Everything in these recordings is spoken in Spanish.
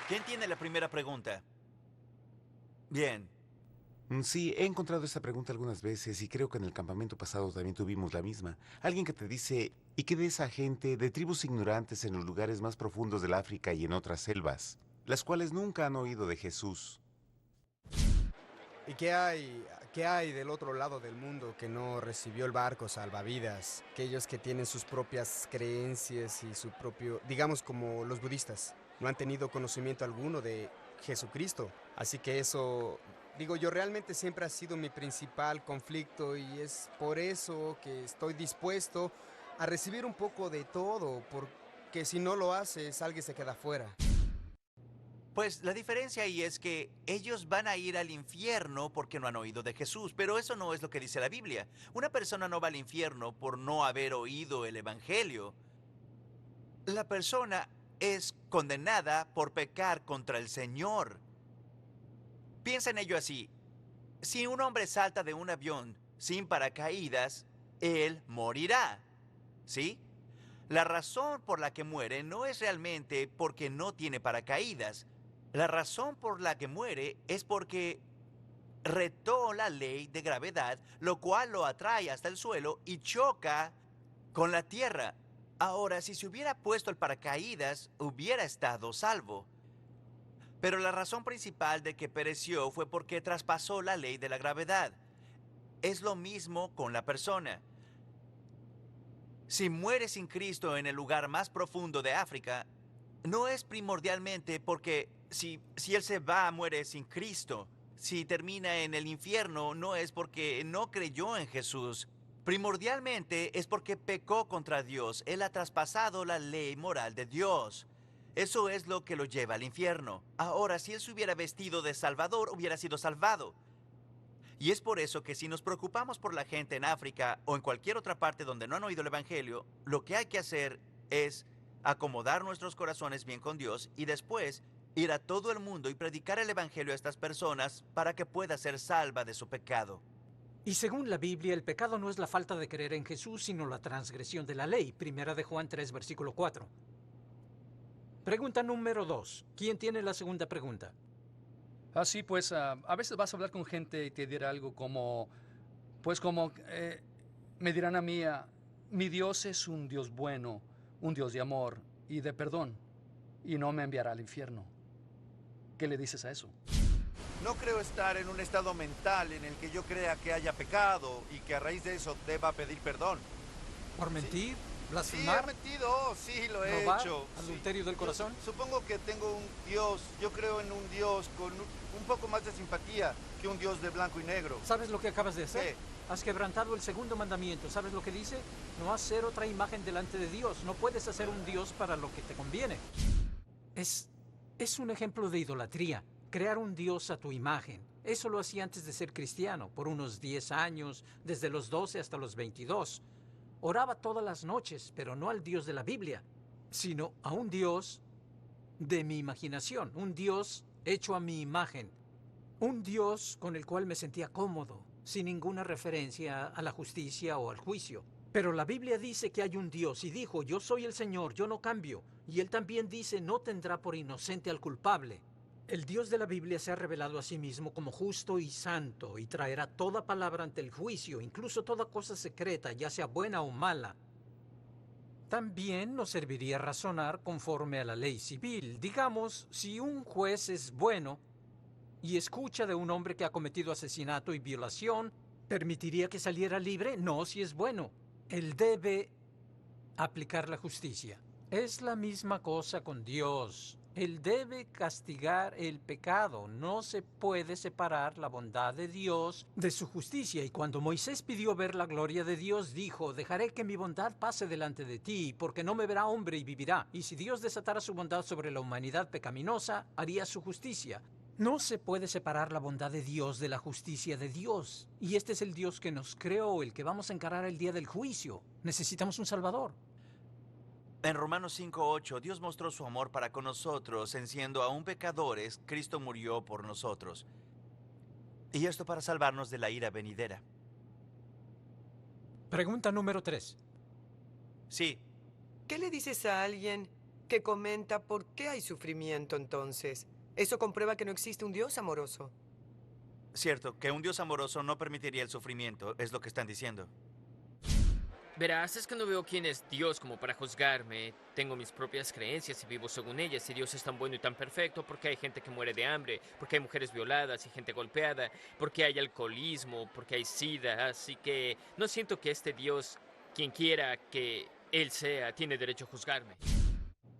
¿Quién tiene la primera pregunta? Bien. Sí, he encontrado esta pregunta algunas veces y creo que en el campamento pasado también tuvimos la misma. Alguien que te dice, ¿y qué de esa gente de tribus ignorantes en los lugares más profundos del África y en otras selvas, las cuales nunca han oído de Jesús? ¿Y qué hay del otro lado del mundo que no recibió el barco salvavidas? Aquellos que tienen sus propias creencias y su propio, digamos como los budistas, no han tenido conocimiento alguno de Jesucristo. Así que eso, digo yo, realmente siempre ha sido mi principal conflicto y es por eso que estoy dispuesto a recibir un poco de todo, porque si no lo haces, alguien se queda fuera. Pues la diferencia ahí es que ellos van a ir al infierno porque no han oído de Jesús, pero eso no es lo que dice la Biblia. Una persona no va al infierno por no haber oído el Evangelio. La persona es condenada por pecar contra el Señor. Piensa en ello así. Si un hombre salta de un avión sin paracaídas, él morirá. ¿Sí? La razón por la que muere no es realmente porque no tiene paracaídas. La razón por la que muere es porque retó la ley de gravedad, lo cual lo atrae hasta el suelo y choca con la tierra. Ahora, si se hubiera puesto el paracaídas, hubiera estado salvo. Pero la razón principal de que pereció fue porque traspasó la ley de la gravedad. Es lo mismo con la persona. Si muere sin Cristo en el lugar más profundo de África, no es primordialmente porque si él se va, muere sin Cristo. Si termina en el infierno, no es porque no creyó en Jesús. Primordialmente es porque pecó contra Dios. Él ha traspasado la ley moral de Dios. Eso es lo que lo lleva al infierno. Ahora, si él se hubiera vestido de Salvador, hubiera sido salvado. Y es por eso que si nos preocupamos por la gente en África o en cualquier otra parte donde no han oído el Evangelio, lo que hay que hacer es acomodar nuestros corazones bien con Dios y después ir a todo el mundo y predicar el Evangelio a estas personas para que pueda ser salva de su pecado. Y según la Biblia, el pecado no es la falta de creer en Jesús, sino la transgresión de la ley. Primera de Juan 3, versículo 4. Pregunta número 2. ¿Quién tiene la segunda pregunta? Así pues, a veces vas a hablar con gente y te dirá algo como, pues como, me dirán a mí, mi Dios es un Dios bueno, un Dios de amor y de perdón, y no me enviará al infierno. ¿Qué le dices a eso? No creo estar en un estado mental en el que yo crea que haya pecado y que a raíz de eso deba pedir perdón. ¿Por mentir? Sí, he ¿Blasfemar? mentido, sí, lo he ¿Robar? hecho. ¿Adulterio del corazón? Supongo que tengo un Dios, yo creo en un Dios con un poco más de simpatía que un Dios de blanco y negro. ¿Sabes lo que acabas de hacer? ¿Qué? Has quebrantado el segundo mandamiento. ¿Sabes lo que dice? No hacer otra imagen delante de Dios. No puedes hacer un Dios para lo que te conviene. Es un ejemplo de idolatría. Crear un Dios a tu imagen. Eso lo hacía antes de ser cristiano, por unos 10 años, desde los 12 hasta los 22. Oraba todas las noches, pero no al Dios de la Biblia, sino a un Dios de mi imaginación, un Dios hecho a mi imagen, un Dios con el cual me sentía cómodo, sin ninguna referencia a la justicia o al juicio. Pero la Biblia dice que hay un Dios y dijo, yo soy el Señor, yo no cambio. Y Él también dice, no tendrá por inocente al culpable. El Dios de la Biblia se ha revelado a sí mismo como justo y santo y traerá toda palabra ante el juicio, incluso toda cosa secreta, ya sea buena o mala. También nos serviría razonar conforme a la ley civil. Digamos, si un juez es bueno y escucha de un hombre que ha cometido asesinato y violación, ¿permitiría que saliera libre? No, si es bueno. Él debe aplicar la justicia. Es la misma cosa con Dios. Él debe castigar el pecado. No se puede separar la bondad de Dios de su justicia. Y cuando Moisés pidió ver la gloria de Dios, dijo, dejaré que mi bondad pase delante de ti, porque no me verá hombre y vivirá. Y si Dios desatara su bondad sobre la humanidad pecaminosa, haría su justicia. No se puede separar la bondad de Dios de la justicia de Dios. Y este es el Dios que nos creó, el que vamos a encarar el día del juicio. Necesitamos un Salvador. En Romanos 5:8, Dios mostró su amor para con nosotros, en siendo aún pecadores, Cristo murió por nosotros. Y esto para salvarnos de la ira venidera. Pregunta número 3. Sí, ¿Qué le dices a alguien que comenta por qué hay sufrimiento entonces. Eso comprueba que no existe un Dios amoroso. Cierto, que un Dios amoroso no permitiría el sufrimiento, es lo que están diciendo. Verás, es que no veo quién es Dios como para juzgarme. Tengo mis propias creencias y vivo según ellas. Y Dios es tan bueno y tan perfecto porque hay gente que muere de hambre, porque hay mujeres violadas y gente golpeada, porque hay alcoholismo, porque hay sida. Así que no siento que este Dios, quien quiera que Él sea, tiene derecho a juzgarme.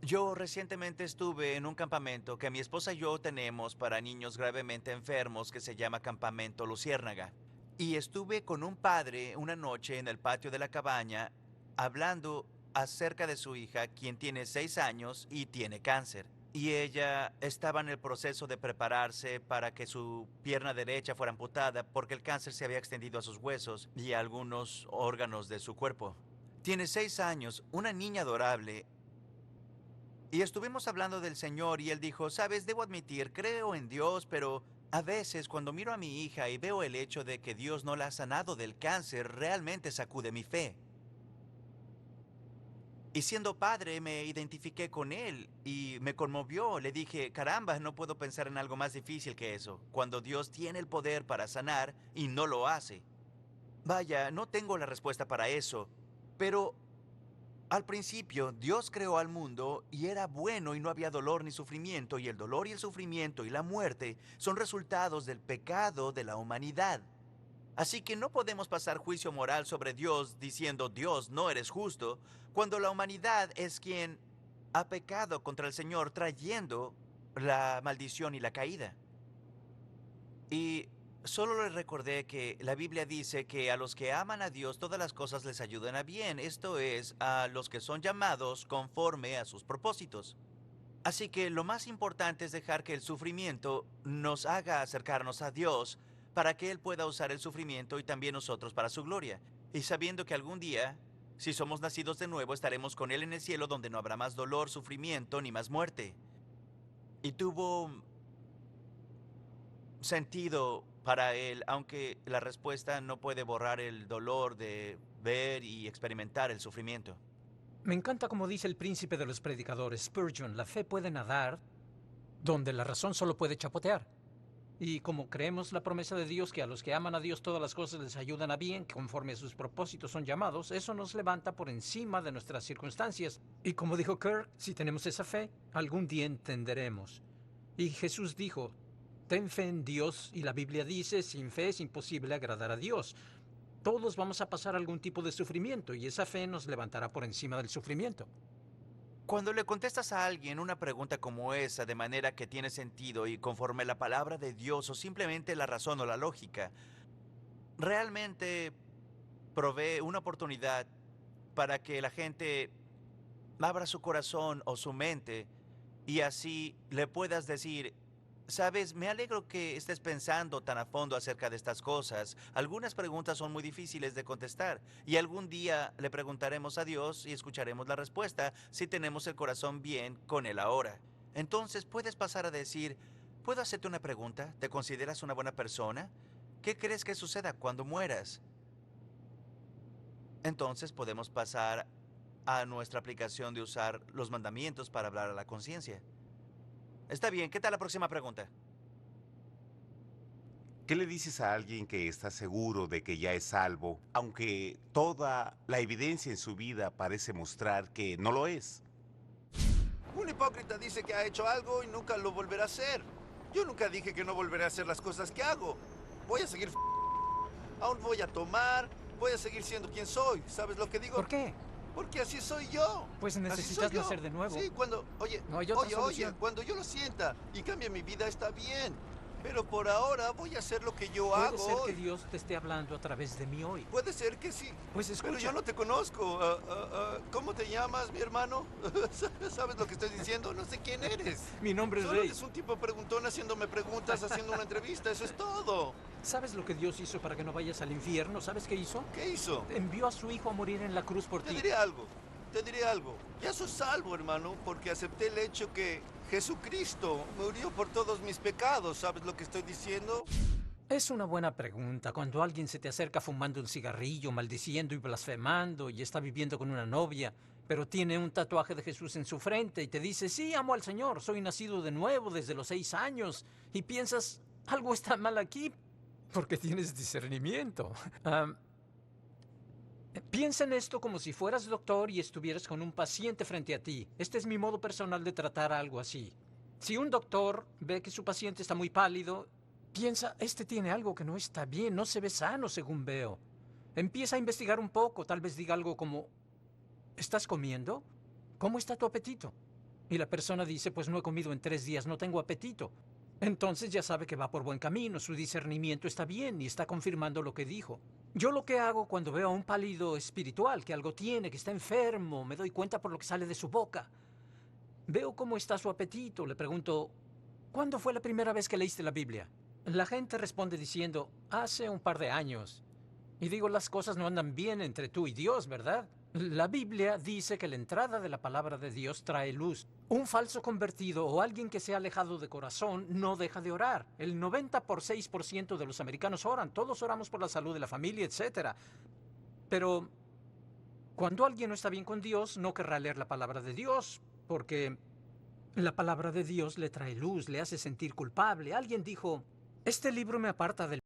Yo recientemente estuve en un campamento que mi esposa y yo tenemos para niños gravemente enfermos que se llama Campamento Luciérnaga. Y estuve con un padre una noche en el patio de la cabaña hablando acerca de su hija, quien tiene 6 años y tiene cáncer. Y ella estaba en el proceso de prepararse para que su pierna derecha fuera amputada porque el cáncer se había extendido a sus huesos y a algunos órganos de su cuerpo. Tiene 6 años, una niña adorable. Y estuvimos hablando del Señor y él dijo, sabes, debo admitir, creo en Dios, pero a veces cuando miro a mi hija y veo el hecho de que Dios no la ha sanado del cáncer, realmente sacude mi fe. Y siendo padre me identifiqué con él y me conmovió. Le dije, caramba, no puedo pensar en algo más difícil que eso, cuando Dios tiene el poder para sanar y no lo hace. Vaya, no tengo la respuesta para eso, pero al principio, Dios creó al mundo y era bueno y no había dolor ni sufrimiento, y el dolor y el sufrimiento y la muerte son resultados del pecado de la humanidad. Así que no podemos pasar juicio moral sobre Dios diciendo, Dios, no eres justo, cuando la humanidad es quien ha pecado contra el Señor trayendo la maldición y la caída. Y solo les recordé que la Biblia dice que a los que aman a Dios todas las cosas les ayudan a bien, esto es, a los que son llamados conforme a sus propósitos. Así que lo más importante es dejar que el sufrimiento nos haga acercarnos a Dios para que Él pueda usar el sufrimiento y también nosotros para su gloria. Y sabiendo que algún día, si somos nacidos de nuevo, estaremos con Él en el cielo donde no habrá más dolor, sufrimiento ni más muerte. Y tuvo sentido para él, aunque la respuesta no puede borrar el dolor de ver y experimentar el sufrimiento. Me encanta como dice el príncipe de los predicadores, Spurgeon, la fe puede nadar donde la razón solo puede chapotear. Y como creemos la promesa de Dios que a los que aman a Dios todas las cosas les ayudan a bien, conforme a sus propósitos son llamados, eso nos levanta por encima de nuestras circunstancias. Y como dijo Kirk, si tenemos esa fe, algún día entenderemos. Y Jesús dijo, ten fe en Dios, y la Biblia dice, sin fe es imposible agradar a Dios. Todos vamos a pasar algún tipo de sufrimiento, y esa fe nos levantará por encima del sufrimiento. Cuando le contestas a alguien una pregunta como esa de manera que tiene sentido y conforme la palabra de Dios o simplemente la razón o la lógica, realmente provee una oportunidad para que la gente abra su corazón o su mente y así le puedas decir, sabes, me alegro que estés pensando tan a fondo acerca de estas cosas. Algunas preguntas son muy difíciles de contestar y algún día le preguntaremos a Dios y escucharemos la respuesta si tenemos el corazón bien con Él ahora. Entonces puedes pasar a decir, ¿puedo hacerte una pregunta? ¿Te consideras una buena persona? ¿Qué crees que suceda cuando mueras? Entonces podemos pasar a nuestra aplicación de usar los mandamientos para hablar a la conciencia. Está bien, ¿qué tal la próxima pregunta? ¿Qué le dices a alguien que está seguro de que ya es salvo, aunque toda la evidencia en su vida parece mostrar que no lo es? Un hipócrita dice que ha hecho algo y nunca lo volverá a hacer. Yo nunca dije que no volveré a hacer las cosas que hago. Voy a seguir aún voy a tomar, voy a seguir siendo quien soy. ¿Sabes lo que digo? ¿Por qué? Porque así soy yo. Pues Así necesitas soy yo. nacer de nuevo. Sí, cuando, oye, No hay otra oye, solución. cuando yo lo sienta y cambie mi vida está bien. Pero por ahora voy a hacer lo que yo Puede hago ser que hoy. Dios te esté hablando a través de mí hoy. Puede ser que sí. Pues escucha. Pero yo no te conozco. ¿Cómo te llamas, mi hermano? ¿Sabes lo que estoy diciendo? No sé quién eres. Mi nombre es Solo Rey. eres un tipo preguntón haciéndome preguntas, haciendo una entrevista. Eso es todo. ¿Sabes lo que Dios hizo para que no vayas al infierno? ¿Sabes qué hizo? ¿Qué hizo? Envió a su hijo a morir en la cruz por Te ti. diré algo. Te diré algo. Ya soy salvo, hermano, porque acepté el hecho que Jesucristo murió por todos mis pecados. ¿Sabes lo que estoy diciendo? Es una buena pregunta. Cuando alguien se te acerca fumando un cigarrillo, maldiciendo y blasfemando y está viviendo con una novia, pero tiene un tatuaje de Jesús en su frente y te dice, sí, amo al Señor, soy nacido de nuevo desde los 6 años, y piensas, algo está mal aquí porque tienes discernimiento. Piensa en esto como si fueras doctor y estuvieras con un paciente frente a ti. Este es mi modo personal de tratar algo así. Si un doctor ve que su paciente está muy pálido, piensa, este tiene algo que no está bien, no se ve sano según veo. Empieza a investigar un poco, tal vez diga algo como, ¿estás comiendo? ¿Cómo está tu apetito? Y la persona dice, pues no he comido en 3 días, no tengo apetito. Entonces ya sabe que va por buen camino, su discernimiento está bien y está confirmando lo que dijo. Yo lo que hago cuando veo a un pálido espiritual, que algo tiene, que está enfermo, me doy cuenta por lo que sale de su boca. Veo cómo está su apetito, le pregunto, ¿cuándo fue la primera vez que leíste la Biblia? La gente responde diciendo, hace un par de años. Y digo, las cosas no andan bien entre tú y Dios, ¿verdad? La Biblia dice que la entrada de la palabra de Dios trae luz. Un falso convertido o alguien que se ha alejado de corazón no deja de orar. El 90% de los americanos oran. Todos oramos por la salud de la familia, etc. Pero cuando alguien no está bien con Dios, no querrá leer la palabra de Dios, porque la palabra de Dios le trae luz, le hace sentir culpable. Alguien dijo, este libro me aparta del